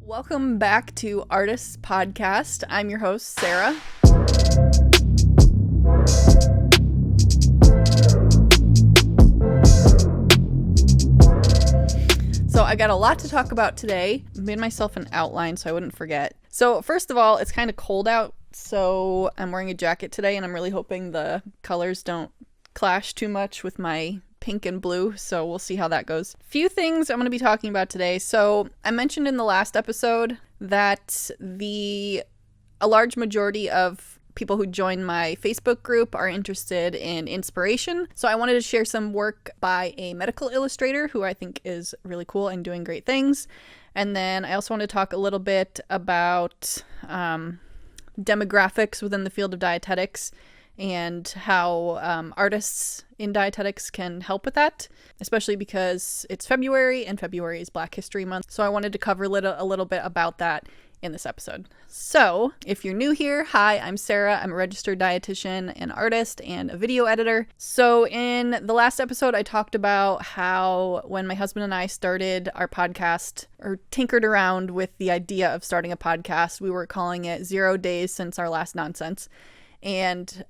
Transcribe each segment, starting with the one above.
Welcome back to aRDists Podcast. I'm your host, Sarah. So I got a lot to talk about today. I made myself an outline so I wouldn't forget. So first of all, it's kind of cold out, so I'm wearing a jacket today, and I'm really hoping the colors don't clash too much with my pink and blue, so we'll see how that goes. Few things I'm going to be talking about today. So I mentioned in the last episode that a large majority of people who join my Facebook group are interested in inspiration. So I wanted to share some work by a medical illustrator who I think is really cool and doing great things. And then I also want to talk a little bit about demographics within the field of dietetics and how aRDists in dietetics can help with that, especially because it's February and February is Black History Month. So I wanted to cover a little bit about that in this episode. So if you're new here, hi, I'm Sarah. I'm a registered dietitian, an artist, and a video editor. So in the last episode, I talked about how when my husband and I started our podcast, or tinkered around with the idea of starting a podcast, we were calling it 0 Days Since Our Last Nonsense. And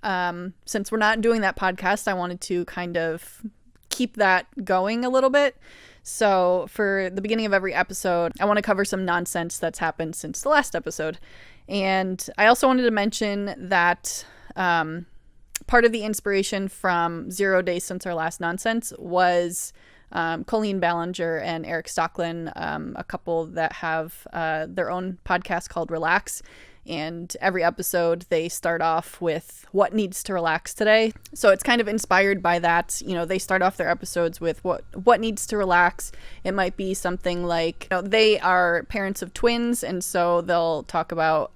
since we're not doing that podcast, I wanted to kind of keep that going a little bit. So for the beginning of every episode, I want to cover some nonsense that's happened since the last episode. And I also wanted to mention that part of the inspiration from 0 Days Since Our Last Nonsense was Colleen Ballinger and Eric Stocklin, a couple that have their own podcast called Relax. And every episode, they start off with what needs to relax today. So it's kind of inspired by that. You know, they start off their episodes with what needs to relax. It might be something like, you know, they are parents of twins. And so they'll talk about,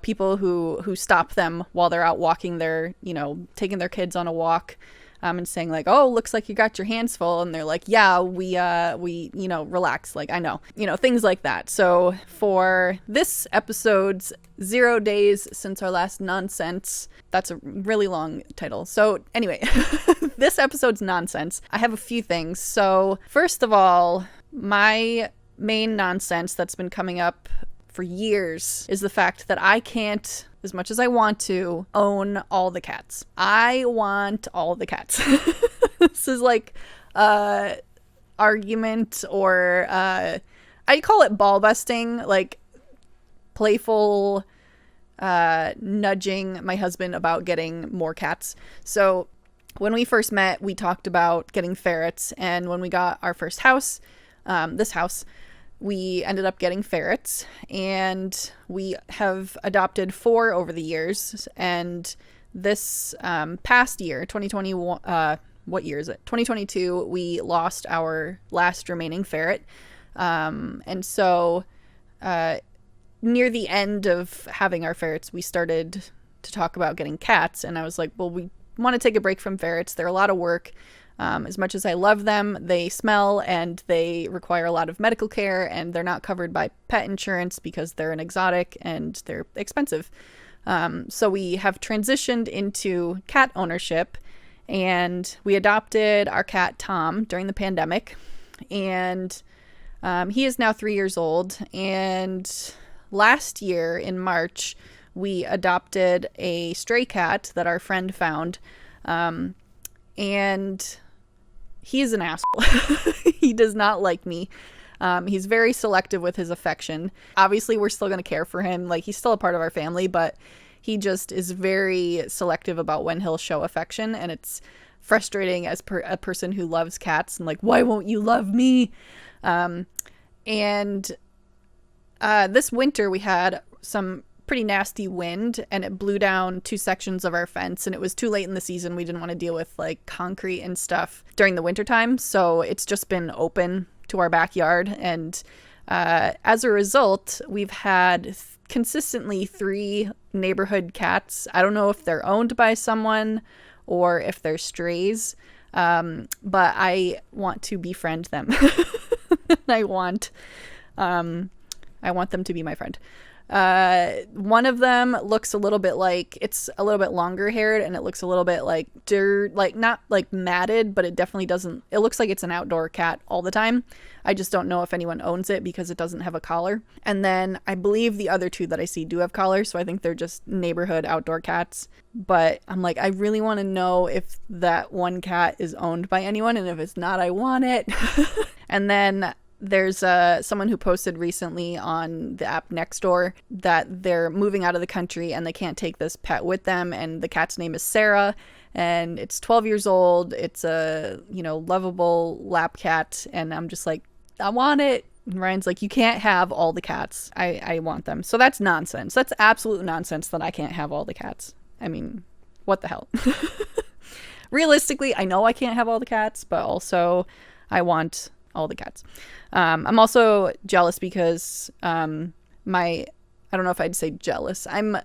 people who stop them while they're out walking taking their kids on a walk. And saying like, oh, looks like you got your hands full. And they're like, yeah, we relax. Like, I know, things like that. So for this episode's 0 Days Since Our Last Nonsense, that's a really long title. So anyway, this episode's nonsense. I have a few things. So first of all, my main nonsense that's been coming up for years is the fact that I can't, as much as I want to, own all the cats. I want all the cats. This is like argument or I call it ball busting, like playful nudging my husband about getting more cats. So when we first met, we talked about getting ferrets, and when we got our first house, this house, we ended up getting ferrets, and we have adopted 4 over the years. And this past year, 2021, what year is it? 2022, we lost our last remaining ferret. And so near the end of having our ferrets, we started to talk about getting cats. And I was like, well, we want to take a break from ferrets. They're a lot of work. As much as I love them, they smell and they require a lot of medical care, and they're not covered by pet insurance because they're an exotic and they're expensive. So we have transitioned into cat ownership, and we adopted our cat Tom during the pandemic, and he is now 3 years old. And last year in March, we adopted a stray cat that our friend found, and he is an asshole. He does not like me. He's very selective with his affection. Obviously, we're still going to care for him. Like, he's still a part of our family, but he just is very selective about when he'll show affection. And it's frustrating as a person who loves cats and like, why won't you love me? And this winter we had some pretty nasty wind, and it blew down 2 sections of our fence, and it was too late in the season. We didn't want to deal with like concrete and stuff during the wintertime, so it's just been open to our backyard. And as a result, we've had consistently 3 neighborhood cats. I don't know if they're owned by someone or if they're strays, but I want to befriend them. I want them to be my friend. One of them looks a little bit like, it's a little bit longer haired, and it looks a little bit like dirt, like not like matted, but it definitely doesn't, it looks like it's an outdoor cat all the time. I just don't know if anyone owns it because it doesn't have a collar. And then I believe the other two that I see do have collars, so I think they're just neighborhood outdoor cats. But I'm like, I really want to know if that one cat is owned by anyone, and if it's not, I want it. And then there's someone who posted recently on the app Nextdoor that they're moving out of the country and they can't take this pet with them, and the cat's name is Sarah, and it's 12 years old. It's a, you know, lovable lap cat, and I'm just like, I want it. And Ryan's like, you can't have all the cats. I want them. So that's nonsense. That's absolute nonsense that I can't have all the cats. I mean, what the hell? Realistically, I know I can't have all the cats, but also I want all the cats. I'm also jealous because I don't know if I'd say jealous. I'm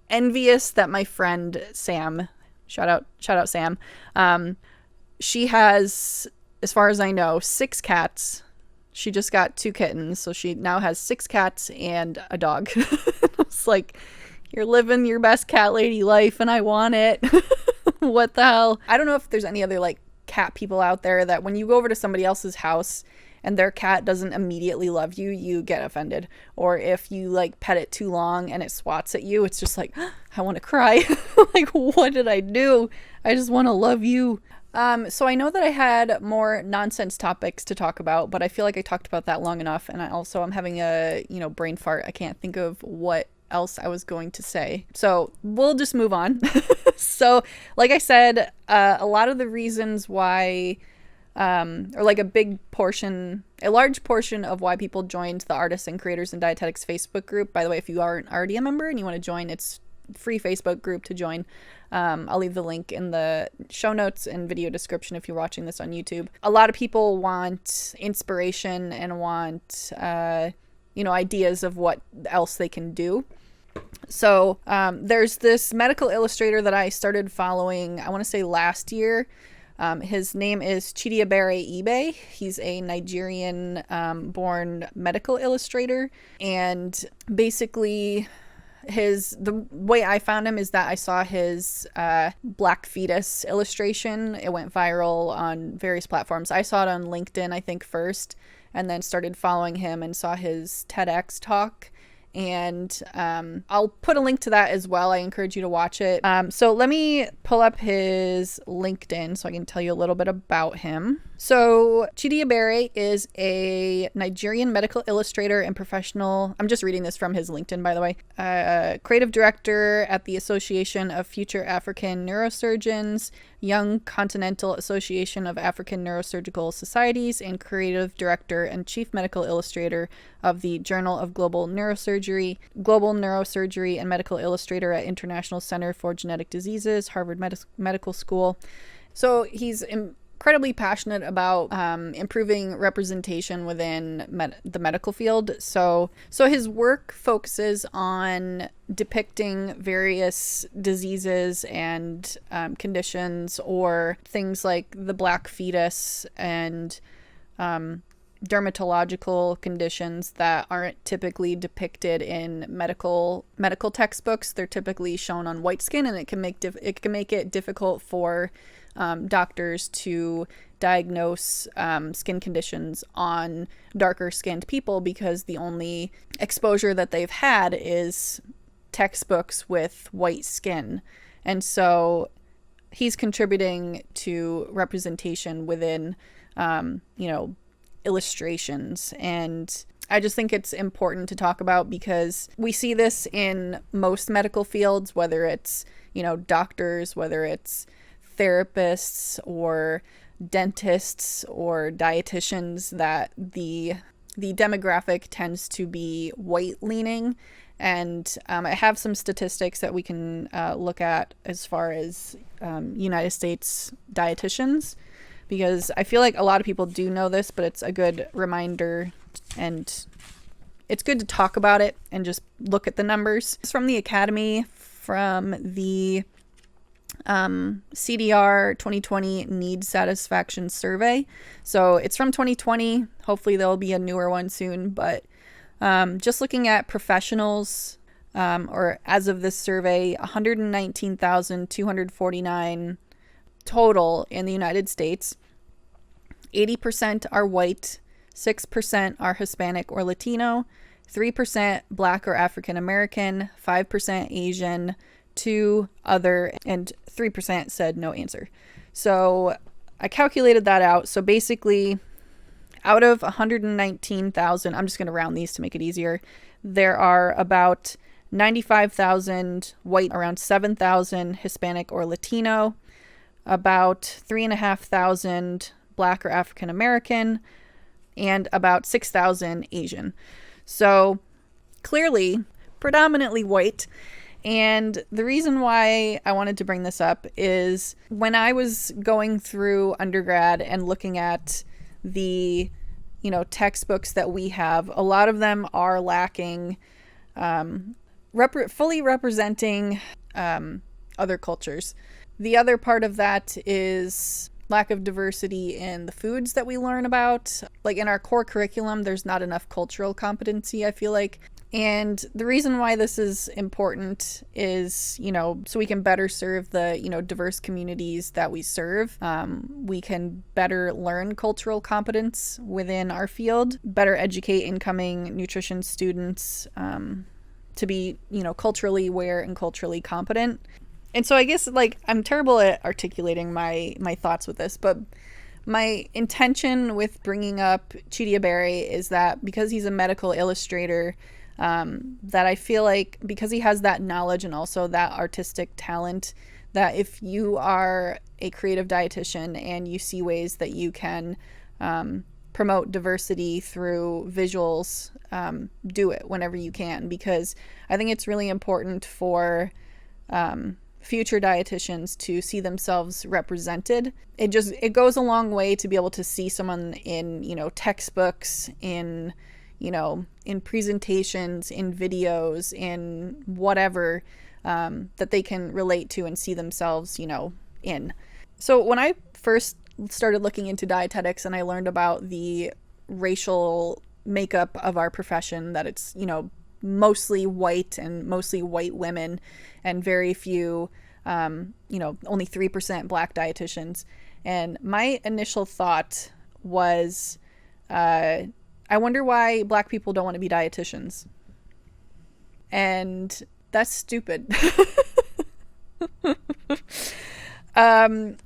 envious that my friend Sam, shout out Sam, she has, as far as I know, 6 cats. She just got 2 kittens, so she now has 6 cats and a dog. It's like, you're living your best cat lady life, and I want it. What the hell? I don't know if there's any other like cat people out there that when you go over to somebody else's house and their cat doesn't immediately love you, you get offended. Or if you like pet it too long and it swats at you, it's just like, I want to cry. Like, what did I do? I just want to love you. So I know that I had more nonsense topics to talk about, but I feel like I talked about that long enough. And I'm having a, brain fart. I can't think of what else I was going to say. So we'll just move on. So like I said, a lot of the reasons why, or like a large portion of why people joined the Artists and Creators in Dietetics Facebook group. By the way, if you aren't already a member and you want to join, it's free Facebook group to join. I'll leave the link in the show notes and video description if you're watching this on YouTube. A lot of people want inspiration and want, ideas of what else they can do. So there's this medical illustrator that I started following, I want to say last year. His name is Chidiebere Ibe. He's a Nigerian born medical illustrator, and basically the way I found him is that I saw his black fetus illustration. It went viral on various platforms. I saw it on LinkedIn, I think, first, and then started following him and saw his TEDx talk. And I'll put a link to that as well. I encourage you to watch it. So let me pull up his LinkedIn so I can tell you a little bit about him. So Chidiebere is a Nigerian medical illustrator and professional. I'm just reading this from his LinkedIn, by the way. Creative director at the Association of Future African Neurosurgeons, Young Continental Association of African Neurosurgical Societies, and creative director and chief medical illustrator of the Journal of Global Neurosurgery, and medical illustrator at International Center for Genetic Diseases, Harvard Medical School. So he's incredibly passionate about improving representation within the medical field. So his work focuses on depicting various diseases and conditions, or things like the black fetus and dermatological conditions that aren't typically depicted in medical textbooks. They're typically shown on white skin, and it can make it difficult for doctors to diagnose skin conditions on darker skinned people, because the only exposure that they've had is textbooks with white skin. And so he's contributing to representation within illustrations. And I just think it's important to talk about, because we see this in most medical fields, whether it's doctors, whether it's therapists or dentists or dietitians, that the demographic tends to be white leaning. And I have some statistics that we can look at as far as United States dietitians, because I feel like a lot of people do know this, but it's a good reminder, and it's good to talk about it and just look at the numbers. It's from the Academy, from the CDR 2020 Need Satisfaction Survey. So it's from 2020. Hopefully there'll be a newer one soon, but Just looking at professionals, or as of this survey, 119,249 total in the United States. 80% are white, 6% are Hispanic or Latino, 3% Black or African American, 5% Asian, 2 other, and 3% said no answer. So I calculated that out. So basically, out of 119,000, I'm just going to round these to make it easier, there are about 95,000 white, around 7,000 Hispanic or Latino, about 3,500 Black or African American, and about 6,000 Asian. So clearly, predominantly white. And the reason why I wanted to bring this up is when I was going through undergrad and looking at the, textbooks that we have, a lot of them are lacking fully representing other cultures. The other part of that is lack of diversity in the foods that we learn about. Like in our core curriculum, there's not enough cultural competency, I feel like. And the reason why this is important is, so we can better serve the, diverse communities that we serve. We can better learn cultural competence within our field, better educate incoming nutrition students to be, culturally aware and culturally competent. And so I guess, I'm terrible at articulating my thoughts with this, but my intention with bringing up Chidi Abere is that because he's a medical illustrator, that I feel like because he has that knowledge and also that artistic talent, that if you are a creative dietitian and you see ways that you can promote diversity through visuals, do it whenever you can, because I think it's really important for future dietitians to see themselves represented. It goes a long way to be able to see someone in, textbooks, in presentations, in videos, in whatever, that they can relate to and see themselves, in. So when I first started looking into dietetics and I learned about the racial makeup of our profession, that it's, mostly white and mostly white women and very few, only 3% Black dietitians. And my initial thought was, I wonder why Black people don't want to be dietitians. And that's stupid. And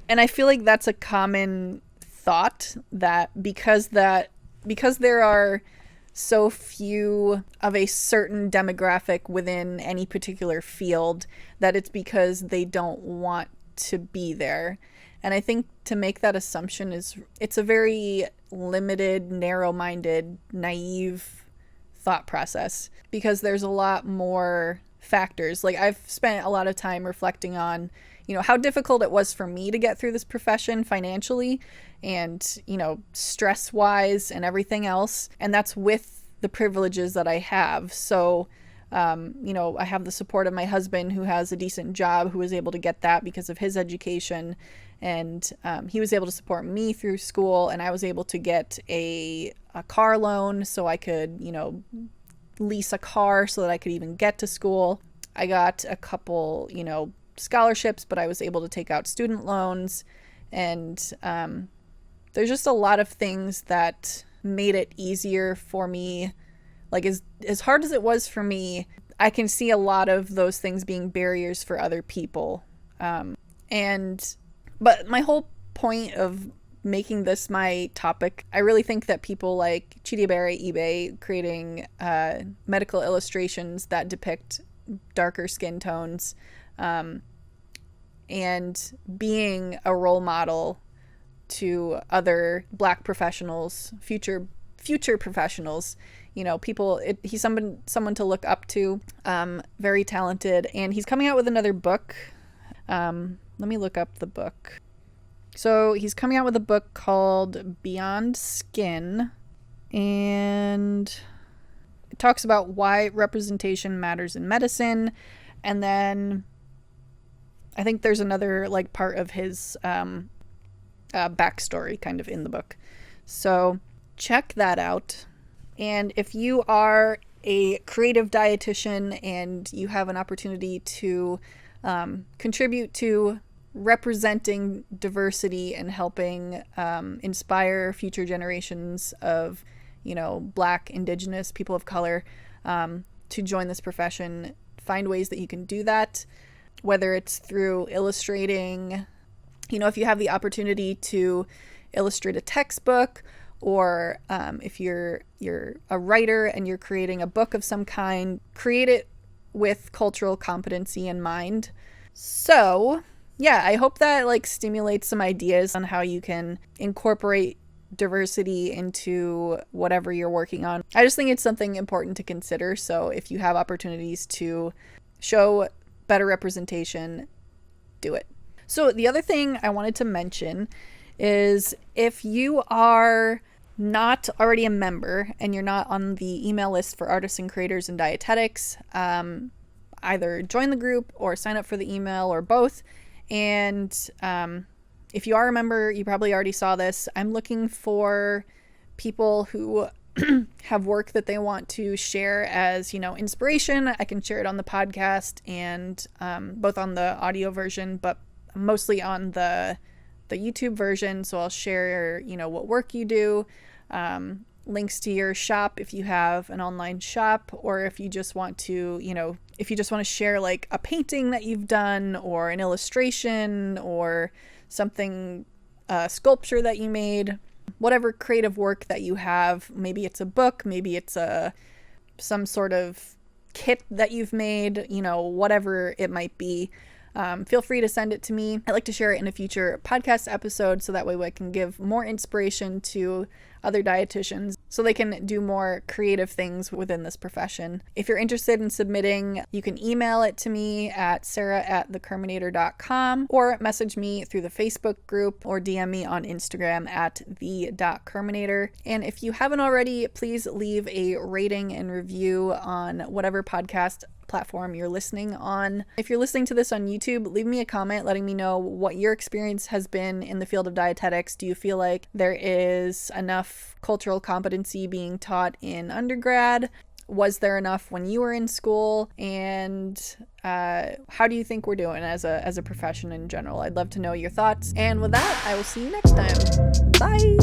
I feel like that's a common thought, that because there are so few of a certain demographic within any particular field, that it's because they don't want to be there. And I think to make that assumption it's a very limited, narrow-minded, naive thought process, because there's a lot more factors. I've spent a lot of time reflecting on, how difficult it was for me to get through this profession financially and, stress-wise and everything else. And that's with the privileges that I have. So, I have the support of my husband, who has a decent job, who was able to get that because of his education. And he was able to support me through school, and I was able to get a car loan so I could, lease a car so that I could even get to school. I got a couple, scholarships, but I was able to take out student loans. And there's just a lot of things that made it easier for me. As hard as it was for me, I can see a lot of those things being barriers for other people. But my whole point of making this my topic, I really think that people like Chidi Abere creating medical illustrations that depict darker skin tones, and being a role model to other Black professionals, future professionals, he's someone to look up to, very talented, and he's coming out with another book. Let me look up the book. So he's coming out with a book called Beyond Skin, and it talks about why representation matters in medicine. And then I think there's another part of his backstory kind of in the book. So check that out. And if you are a creative dietitian and you have an opportunity to contribute to representing diversity and helping inspire future generations of, Black, Indigenous, people of color to join this profession, find ways that you can do that, whether it's through illustrating, if you have the opportunity to illustrate a textbook, or if you're a writer and you're creating a book of some kind, create it with cultural competency in mind. So yeah, I hope that stimulates some ideas on how you can incorporate diversity into whatever you're working on. I just think it's something important to consider. So if you have opportunities to show better representation, do it. So the other thing I wanted to mention is if you are not already a member and you're not on the email list for artists and creators in dietetics, either join the group or sign up for the email or both. And if you are a member, you probably already saw this. I'm looking for people who have work that they want to share as, inspiration. I can share it on the podcast and both on the audio version, but mostly on the YouTube version. So I'll share, what work you do, links to your shop if you have an online shop, or if you just want to, share a painting that you've done or an illustration or something, sculpture that you made, whatever creative work that you have. Maybe it's a book, maybe it's some sort of kit that you've made, whatever it might be. Feel free to send it to me. I'd like to share it in a future podcast episode so that way I can give more inspiration to other dietitians so they can do more creative things within this profession. If you're interested in submitting, you can email it to me at sarah@thekerminator.com or message me through the Facebook group or DM me on Instagram at the.kerminator. And if you haven't already, please leave a rating and review on whatever podcast platform you're listening on. If you're listening to this on YouTube, leave me a comment letting me know what your experience has been in the field of dietetics. Do you feel like there is enough cultural competency being taught in undergrad? Was there enough when you were in school? And how do you think we're doing as a profession in general? I'd love to know your thoughts. And with that, I will see you next time. Bye!